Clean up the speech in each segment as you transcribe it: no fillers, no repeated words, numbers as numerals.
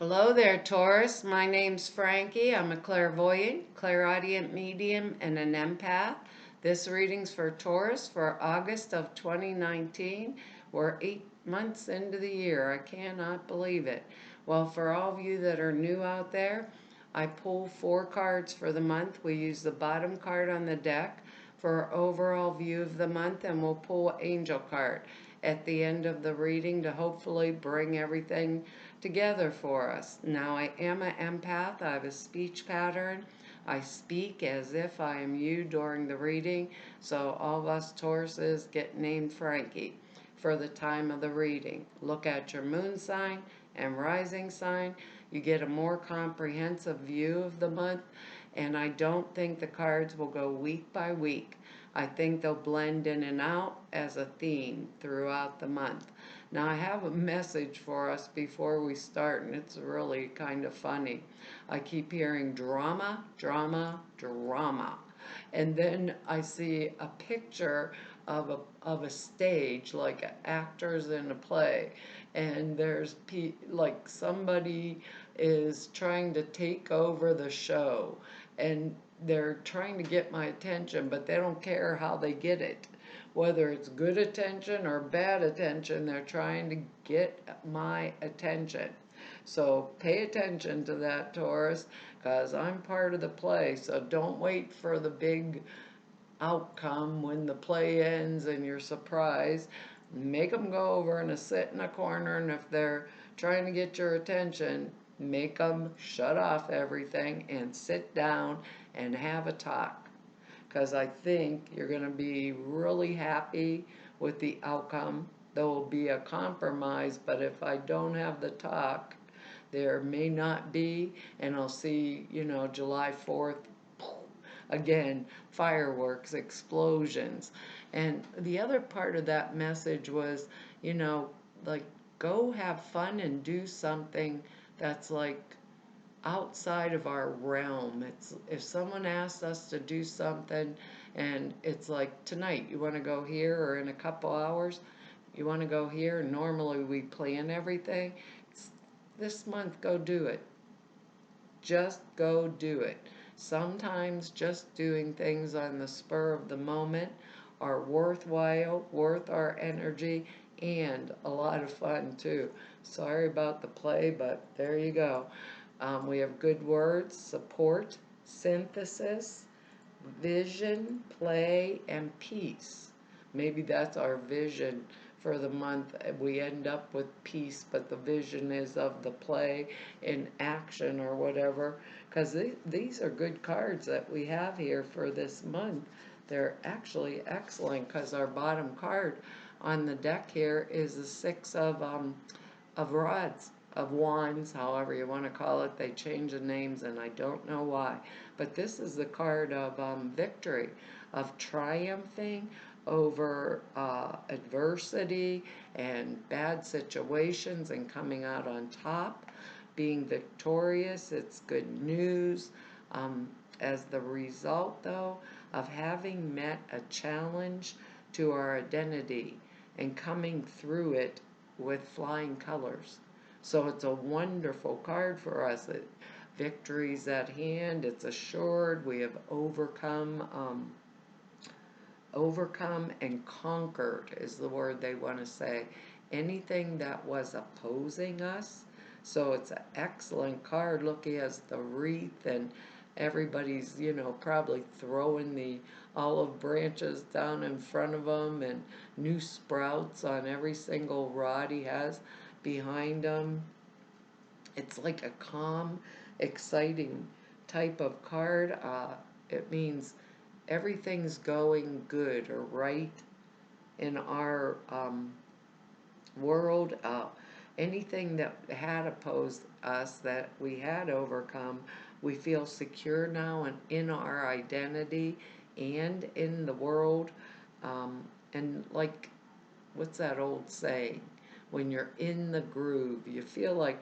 Hello there, Taurus. My name's Frankie. I'm a clairvoyant, clairaudient medium, and an empath. This reading's for Taurus for August of 2019. We're 8 months into the year. I cannot believe it. Well, for all of you that are new out there, I pull 4 cards for the month. We use the bottom card on the deck for our overall view of the month, and we'll pull an angel card at the end of the reading to hopefully bring everything together for us. Now, I am an empath. I have a speech pattern. I speak as if I am you during the reading, so all of us Tauruses get named Frankie for the time of the reading. Look at your moon sign and rising sign. You get a more comprehensive view of the month, and I don't think the cards will go week by week. I think they'll blend in and out as a theme throughout the month. Now, I have a message for us before we start, and it's really kind of funny. I keep hearing drama, drama, drama. And then I see a picture of a stage, like actors in a play, and there's like somebody is trying to take over the show, and they're trying to get my attention, but they don't care how they get it. Whether it's good attention or bad attention, they're trying to get my attention. So pay attention to that, Taurus, because I'm part of the play. So don't wait for the big outcome when the play ends and you're surprised. Make them go over and sit in a corner, and if they're trying to get your attention, make them shut off everything and sit down and have a talk. Because I think you're going to be really happy with the outcome. There will be a compromise, but if I don't have the talk, there may not be, and I'll see, July 4th, again, fireworks, explosions. And the other part of that message was, you know, like, go have fun and do something that's like outside of our realm. It's if someone asks us to do something and it's like tonight you want to go here, or in a couple hours you want to go here, normally we plan everything. This month, go do it. Just go do it. Sometimes just doing things on the spur of the moment are worthwhile, worth our energy, and a lot of fun too. Sorry about the play, but there you go. We have good words, support, synthesis, vision, play, and peace. Maybe that's our vision for the month. We end up with peace, but the vision is of the play in action or whatever. Because these are good cards that we have here for this month. They're actually excellent because our bottom card on the deck here is the Six of rods, of wands, however you want to call it. They change the names and I don't know why. But this is the card of victory, of triumphing over adversity and bad situations and coming out on top, being victorious. It's good news. As the result, though, of having met a challenge to our identity and coming through it with flying colors. So it's a wonderful card for us. Victory's at hand. It's assured. We have overcome and conquered is the word they want to say. Anything that was opposing us. So it's an excellent card. Look, he has the wreath, and everybody's, probably throwing the olive branches down in front of him, and new sprouts on every single rod he has behind him. It's like a calm, exciting type of card. It means everything's going good or right in our world. Anything that had opposed us that we had overcome, we feel secure now and in our identity and in the world. And like, what's that old saying? When you're in the groove, you feel like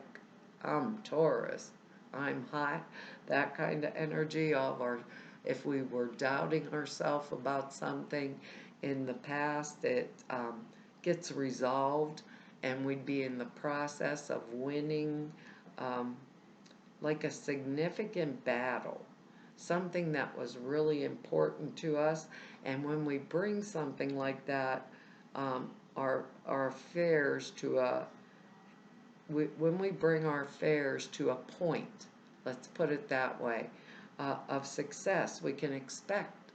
I'm Taurus, I'm hot, that kind of energy of our, if we were doubting ourselves about something in the past, it gets resolved, and we'd be in the process of winning um, like a significant battle, something that was really important to us. And when we bring something like that, our affairs to when we bring our affairs to a point, let's put it that way, of success, we can expect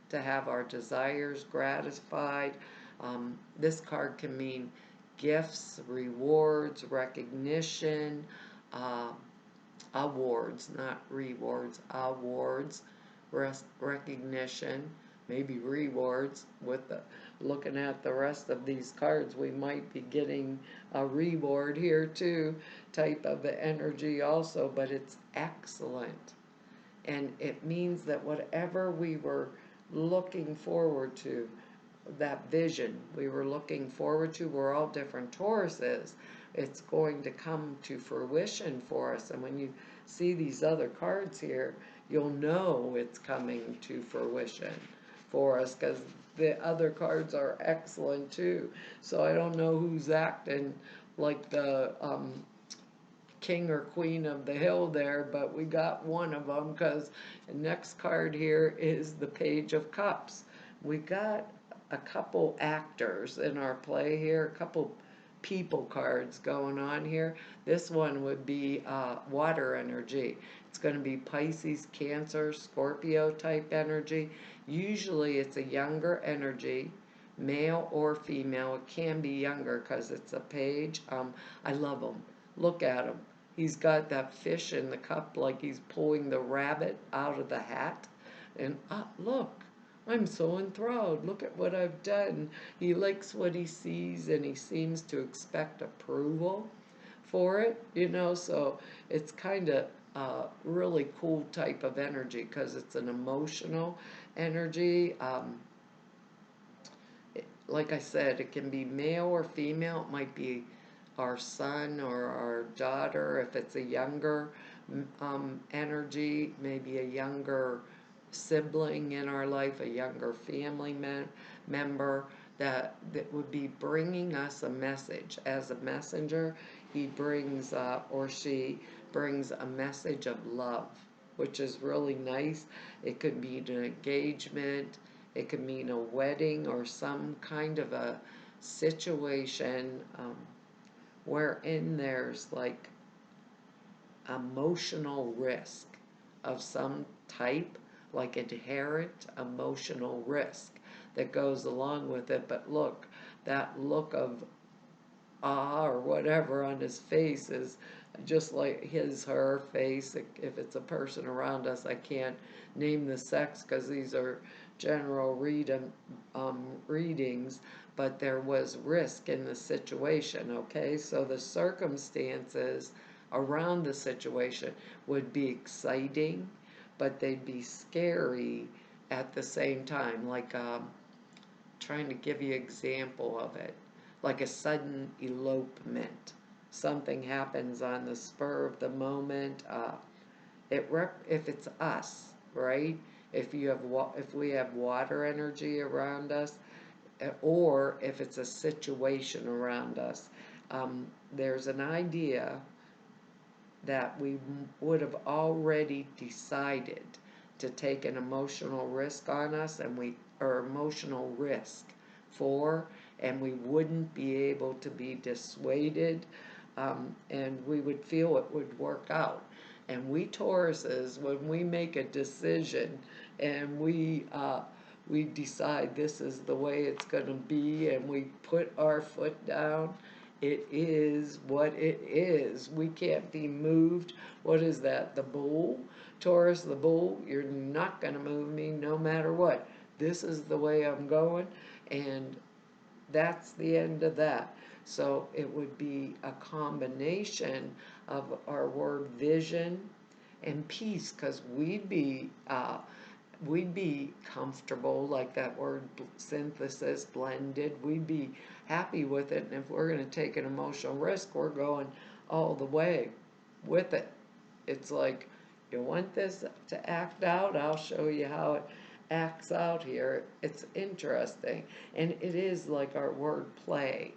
to have our desires gratified. This card can mean gifts, rewards, recognition, uh, awards, not rewards, awards, recognition, maybe rewards. With the looking at the rest of these cards, we might be getting a reward here too, type of energy also, but it's excellent. And it means that whatever we were looking forward to, that vision we were looking forward to, we're all different Tauruses, it's going to come to fruition for us. And when you see these other cards here, you'll know it's coming to fruition for us, because the other cards are excellent too. So I don't know who's acting like the king or queen of the hill there, but we got one of them, because the next card here is the Page of Cups. We got a couple actors in our play here, a couple people cards going on here. This one would be water energy. It's going to be Pisces, Cancer, Scorpio type energy. Usually it's a younger energy, male or female. It can be younger because it's a page. I love them. Look at him. He's got that fish in the cup like he's pulling the rabbit out of the hat. And look, I'm so enthralled. Look at what I've done. He likes what he sees, and he seems to expect approval for it, so it's kind of really cool type of energy, because it's an emotional energy. Like I said, it can be male or female. It might be our son or our daughter if it's a younger energy, maybe a younger sibling in our life, a younger family member that would be bringing us a message. As a messenger, he brings or she brings a message of love, which is really nice. It could mean an engagement, it could mean a wedding, or some kind of a situation wherein there's like emotional risk of some type, like inherent emotional risk that goes along with it. But look, that look of or whatever on his face is just like her face. If it's a person around us, I can't name the sex because these are general readings, but there was risk in the situation, okay? So the circumstances around the situation would be exciting, but they'd be scary at the same time. Like trying to give you an example of it, like a sudden elopement. Something happens on the spur of the moment. If it's us, right? If we have water energy around us, or if it's a situation around us, there's an idea that we would have already decided to take an emotional risk on us, or emotional risk for, and we wouldn't be able to be dissuaded, and we would feel it would work out. And we Tauruses, when we make a decision and we decide this is the way it's going to be, and we put our foot down, it is what it is. We can't be moved. What is that? The bull? Taurus, the bull? You're not going to move me no matter what. This is the way I'm going, and that's the end of that. So it would be a combination of our word vision and peace, because we'd be comfortable, like that word synthesis, blended. We'd be happy with it. And if we're going to take an emotional risk, we're going all the way with it. It's like, you want this to act out? I'll show you how it acts out here. It's interesting. And it is like our word play.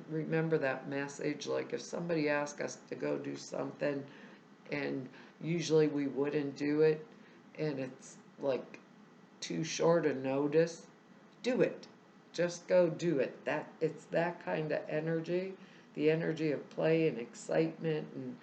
Remember that message, like if somebody asked us to go do something and usually we wouldn't do it, and it's like too short a notice, do it. Just go do it. It's that kind of energy, the energy of play and excitement and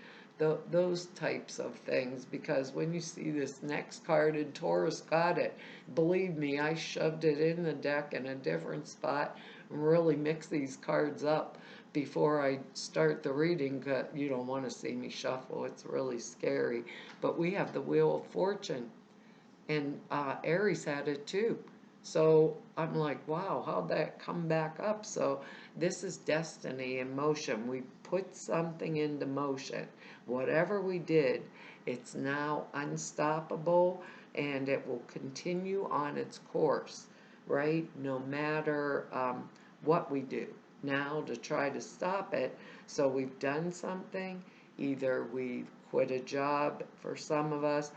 those types of things. Because when you see this next card and Taurus got it, believe me, I shoved it in the deck in a different spot and really mix these cards up before I start the reading. You don't want to see me shuffle, it's really scary. But we have the Wheel of Fortune, and Aries had it too. So I'm like, wow, how'd that come back up? So this is destiny in motion. We put something into motion. Whatever we did, it's now unstoppable and it will continue on its course, right? No matter what we do now to try to stop it. So we've done something. Either we've quit a job for some of us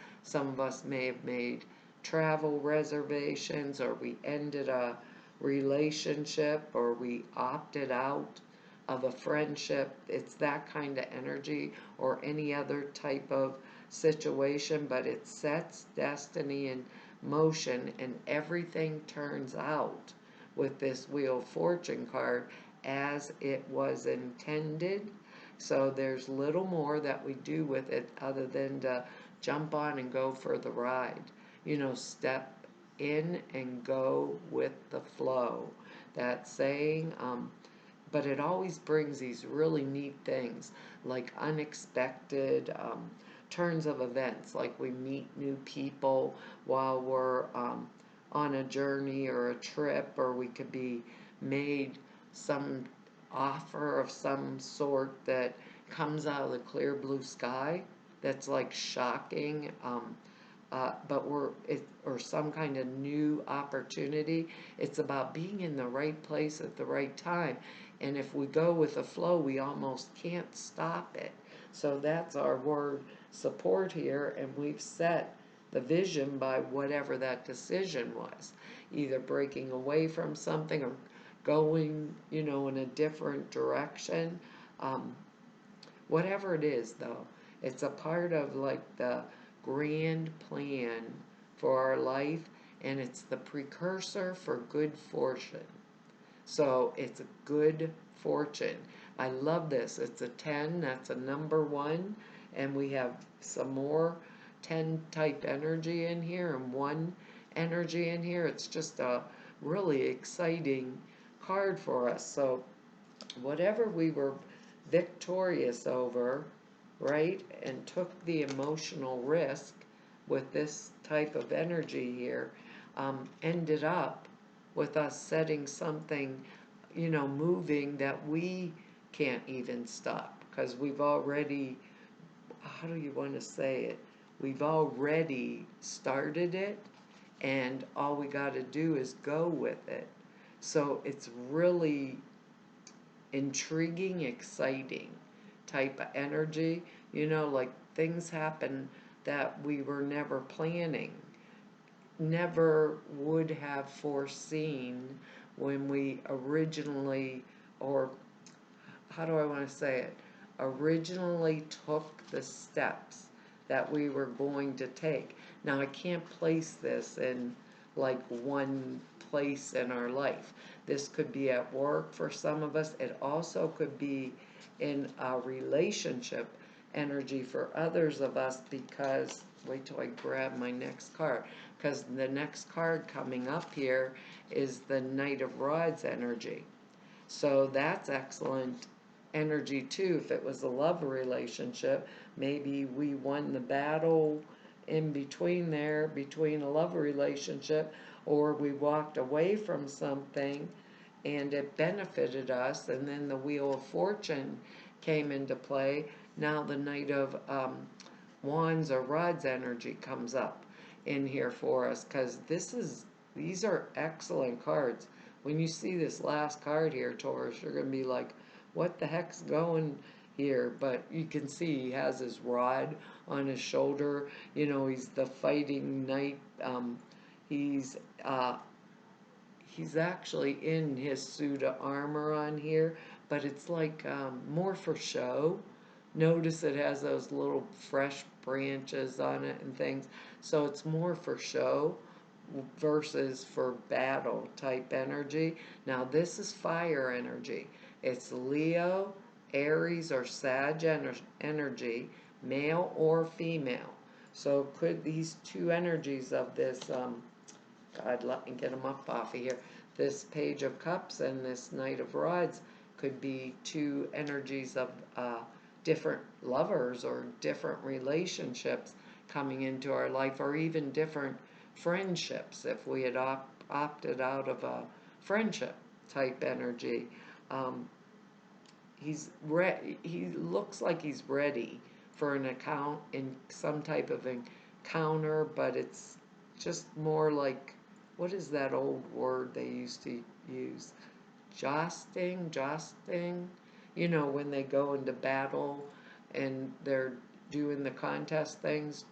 may have made travel reservations, or we ended a relationship, or we opted out of a friendship. It's that kind of energy, or any other type of situation, but it sets destiny in motion and everything turns out with this Wheel of Fortune card as it was intended. So there's little more that we do with it other than to jump on and go for the ride. Step in and go with the flow. That saying, but it always brings these really neat things, like unexpected turns of events, like we meet new people while we're on a journey or a trip, or we could be made some offer of some sort that comes out of the clear blue sky that's like shocking, or some kind of new opportunity. It's about being in the right place at the right time, and if we go with the flow, we almost can't stop it. So that's our word support here, and we've set the vision by whatever that decision was, either breaking away from something or going, in a different direction. Um, Whatever it is, though, it's a part of like the grand plan for our life, and it's the precursor for good fortune. So it's a good fortune. I love this. It's a 10, that's a number one, and we have some more 10 type energy in here and one energy in here. It's just a really exciting card for us. So whatever we were victorious over, right, and took the emotional risk with this type of energy here, ended up with us setting something, moving that we can't even stop, because we've already, how do you want to say it? We've already started it, and all we got to do is go with it. So it's really intriguing, exciting type of energy. Like things happen that we were never planning, never would have foreseen when we originally, or how do I want to say it, originally took the steps that we were going to take. Now, I can't place this in like one place in our life. This could be at work for some of us. It also could be in a relationship energy for others of us, because, wait till I grab my next card, because the next card coming up here is the Knight of Rods energy. So that's excellent energy too. If it was a love relationship, maybe we won the battle in between there, between a love relationship, or we walked away from something and it benefited us, and then the Wheel of Fortune came into play. Now the Knight of Wands or Rods energy comes up in here for us, because these are excellent cards. When you see this last card here, Taurus, you're going to be like, what the heck's going here? But you can see he has his rod on his shoulder. He's the fighting knight. He's he's actually in his suit of armor on here, but it's like more for show. Notice it has those little fresh branches on it and things, so it's more for show versus for battle type energy. Now this is fire energy. It's Leo, Aries, or Sag energy, male or female. So could these two energies of this, God, let me get them up off of here, this Page of Cups and this Knight of Rods could be two energies of different lovers or different relationships coming into our life, or even different friendships if we had opted out of a friendship type energy. Um, he looks like he's ready for an account in some type of encounter, but it's just more like, what is that old word they used to use? Jousting, you know, when they go into battle and they're doing the contest things,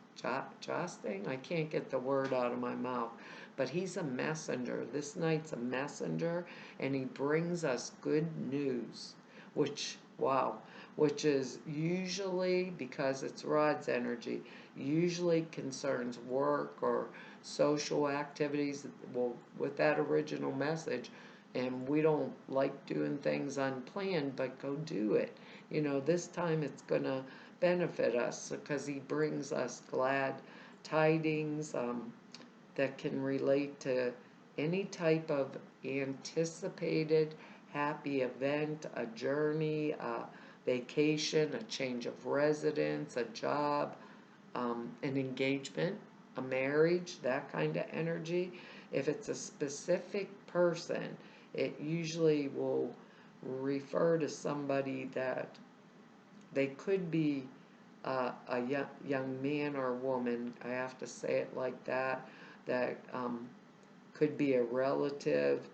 jousting, I can't get the word out of my mouth, but he's a messenger. This knight's a messenger, and he brings us good news, which, wow, which is usually, because it's Rod's energy, usually concerns work or social activities. Well, with that original message, and we don't like doing things unplanned, but go do it. You know, this time it's going to benefit us because he brings us glad tidings that can relate to any type of anticipated happy event, a journey, a vacation, a change of residence, a job, an engagement, a marriage, that kind of energy. If it's a specific person, it usually will refer to somebody that they could be a young man or woman, I have to say it like that, that could be a relative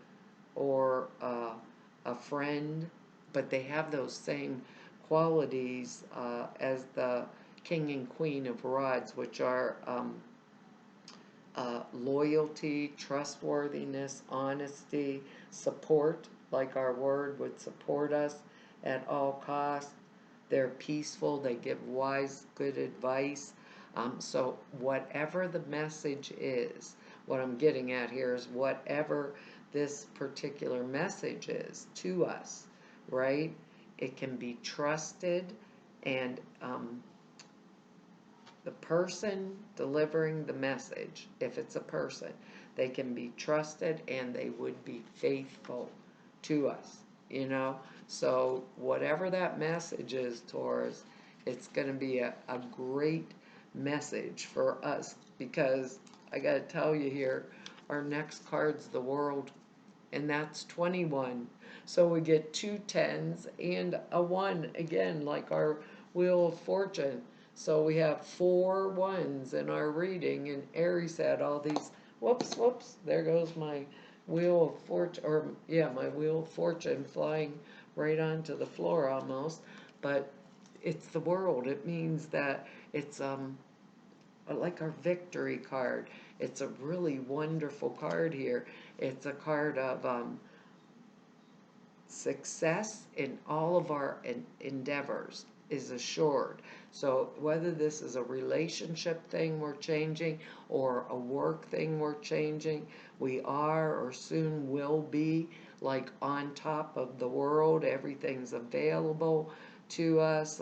or a friend, but they have those same qualities as the King and Queen of Rods, which are loyalty, trustworthiness, honesty, support, like our word would support us at all costs. They're peaceful, they give wise, good advice. So whatever the message is, what I'm getting at here is whatever this particular message is to us, right? It can be trusted, and the person delivering the message, if it's a person, they can be trusted and they would be faithful to us, you know? So whatever that message is, Taurus, it's going to be a great message for us, because I got to tell you here, our next card's the World, and that's 21. So we get two tens and a one again, like our Wheel of Fortune. So we have 4 ones in our reading, and Aries had all these. Whoops, there goes my Wheel of Fortune, or yeah, my Wheel of Fortune flying right onto the floor almost. But it's the World. It means that it's like our victory card. It's a really wonderful card here. It's a card of success in all of our endeavors is assured. So whether this is a relationship thing we're changing or a work thing we're changing, we are or soon will be like on top of the world. Everything's available to us.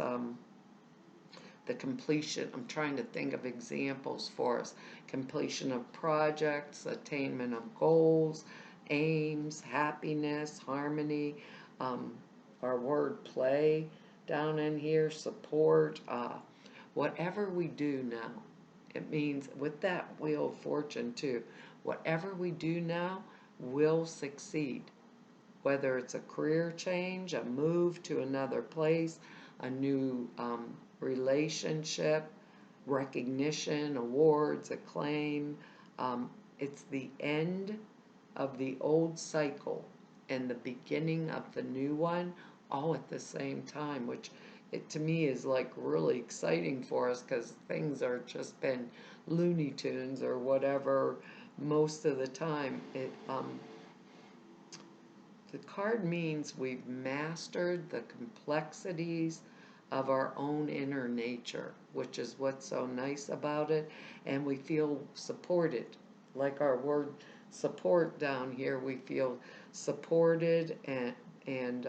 The completion, I'm trying to think of examples for us, completion of projects, attainment of goals, aims, happiness, harmony, our word play down in here, support, whatever we do now. It means with that Wheel of Fortune too, whatever we do now will succeed. Whether it's a career change, a move to another place, a new relationship, recognition, awards, acclaim. It's the end of the old cycle and the beginning of the new one, all at the same time, which it to me is like really exciting for us, because things are just been Looney Tunes or whatever most of the time. the card means we've mastered the complexities of our own inner nature, which is what's so nice about it, and we feel supported. Like our word support down here, we feel supported and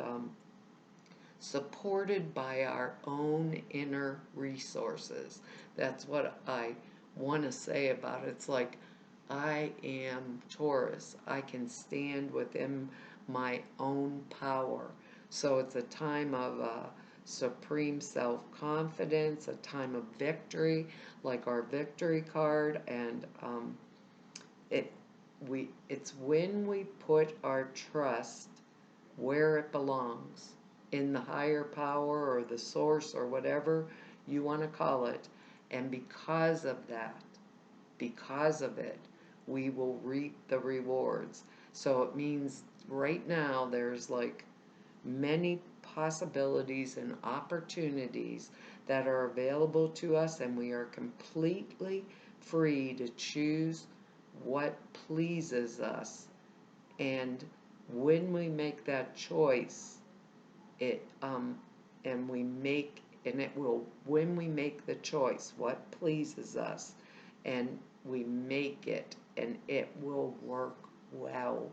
supported by our own inner resources. That's what I want to say about it. It's like I am Taurus. I can stand within my own power. So it's a time of supreme self-confidence, a time of victory, like our victory card, and it it's when we put our trust where it belongs, in the higher power or the source or whatever you want to call it. And because of it, we will reap the rewards. So it means right now there's like many possibilities and opportunities that are available to us, and we are completely free to choose what pleases us. And when we make that choice, it and we make and it will when we make the choice what pleases us, and we make it, and it will work well.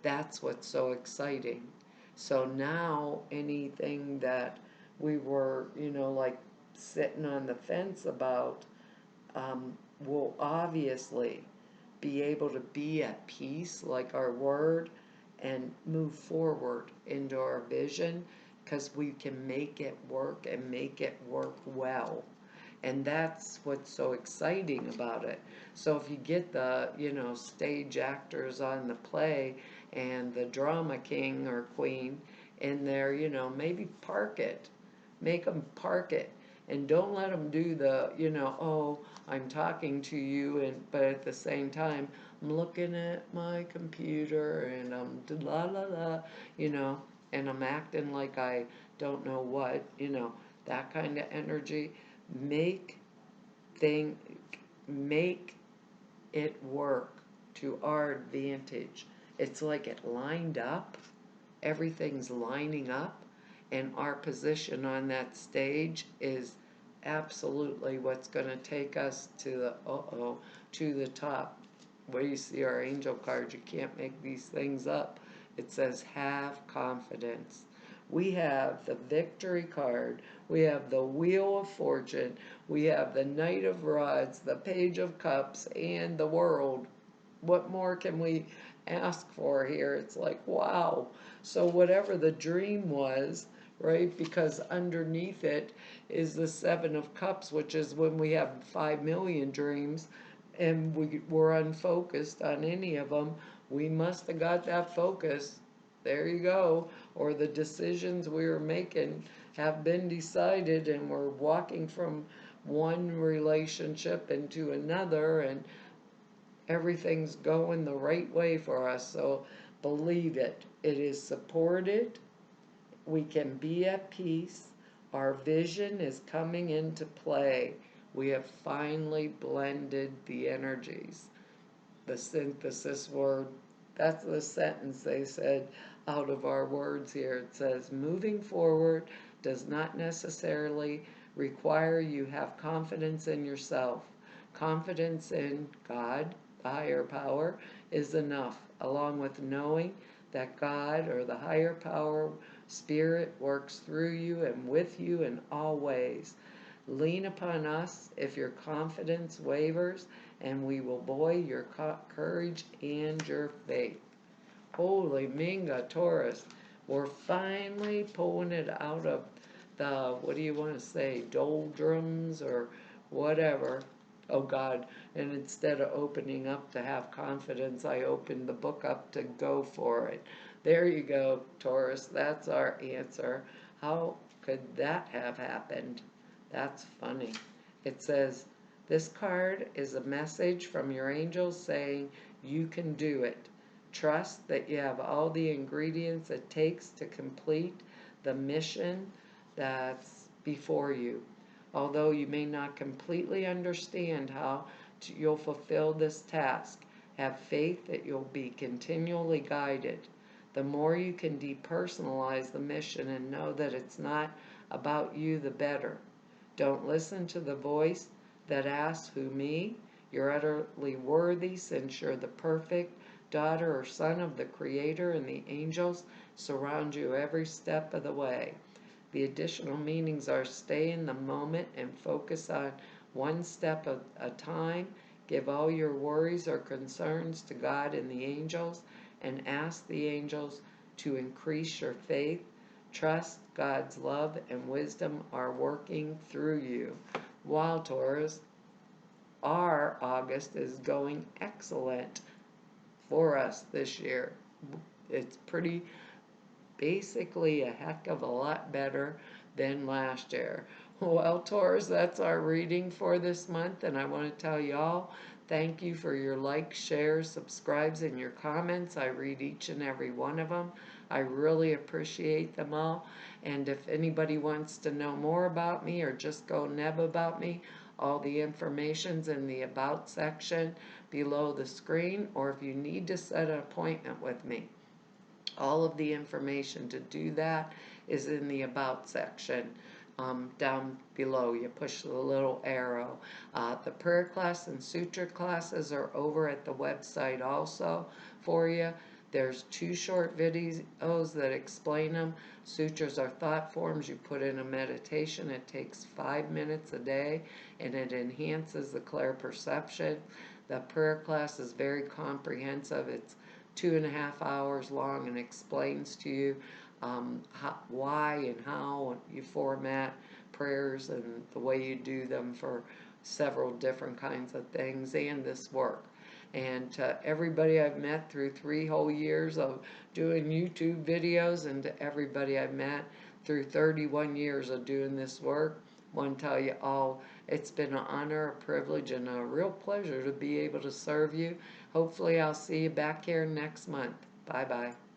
That's what's so exciting. So now anything that we were, like sitting on the fence about, will obviously be able to be at peace, like our word, and move forward into our vision, because we can make it work and make it work well. And that's what's so exciting about it. So if you get the, stage actors on the play and the drama king or queen in there, maybe park it. Make them park it. And don't let them do the, oh, I'm talking to you, but at the same time, I'm looking at my computer and I'm la la la, you know, and I'm acting like I don't know what, that kind of energy. Make thing, make it work to our advantage. It's like it lined up, everything's lining up, and our position on that stage is absolutely what's going to take us to the top. Where you see our angel cards, you can't make these things up. It says have confidence. We have the victory card, we have the wheel of fortune, we have the knight of rods, the page of cups, and the world. What more can we ask for here? It's like, wow. So whatever the dream was, right? Because underneath it is the seven of cups, which is when we have 5 million dreams and we were unfocused on any of them. We must have got that focus. There you go. Or the decisions we were making have been decided, and we're walking from one relationship into another, and everything's going the right way for us. So believe it. It is supported. We can be at peace. Our vision is coming into play. We have finally blended the energies. The synthesis word, that's the sentence they said out of our words here. It says, moving forward does not necessarily require you have confidence in yourself. Confidence in God, the higher power, is enough, along with knowing that God or the higher power, spirit, works through you and with you in all ways. Lean upon us if your confidence wavers, and we will buoy your courage and your faith. Holy Minga, Taurus, we're finally pulling it out of the, what do you want to say, doldrums or whatever. Oh God, and instead of opening up to have confidence, I opened the book up to go for it. There you go, Taurus, that's our answer. How could that have happened? That's funny. It says, this card is a message from your angels saying you can do it. Trust that you have all the ingredients it takes to complete the mission that's before you. Although you may not completely understand how you'll fulfill this task, have faith that you'll be continually guided. The more you can depersonalize the mission and know that it's not about you, the better. Don't listen to the voice that asks, "Who, me?" You're utterly worthy since you're the perfect daughter or son of the Creator, and the angels surround you every step of the way. The additional meanings are stay in the moment and focus on one step at a time. Give all your worries or concerns to God and the angels, and ask the angels to increase your faith. Trust God's love and wisdom are working through you. While Taurus, our August is going excellent for us this year. It's pretty basically a heck of a lot better than last year. Well, Taurus, that's our reading for this month, and I want to tell y'all thank you for your likes, shares, subscribes, and your comments. I read each and every one of them. I really appreciate them all. And if anybody wants to know more about me or just go neb about me, all the information's in the About section below the screen, or if you need to set an appointment with me, all of the information to do that is in the About section down below. You push the little arrow. The prayer class and suture classes are over at the website also for you. There's 2 short videos that explain them. Sutures are thought forms. You put in a meditation. It takes 5 minutes a day, and it enhances the clear perception. The prayer class is very comprehensive. It's 2.5 hours long and explains to you why and how you format prayers and the way you do them for several different kinds of things and this work. And to everybody I've met through 3 whole years of doing YouTube videos, and to everybody I've met through 31 years of doing this work, I want to tell you all, it's been an honor, a privilege, and a real pleasure to be able to serve you. Hopefully I'll see you back here next month. Bye-bye.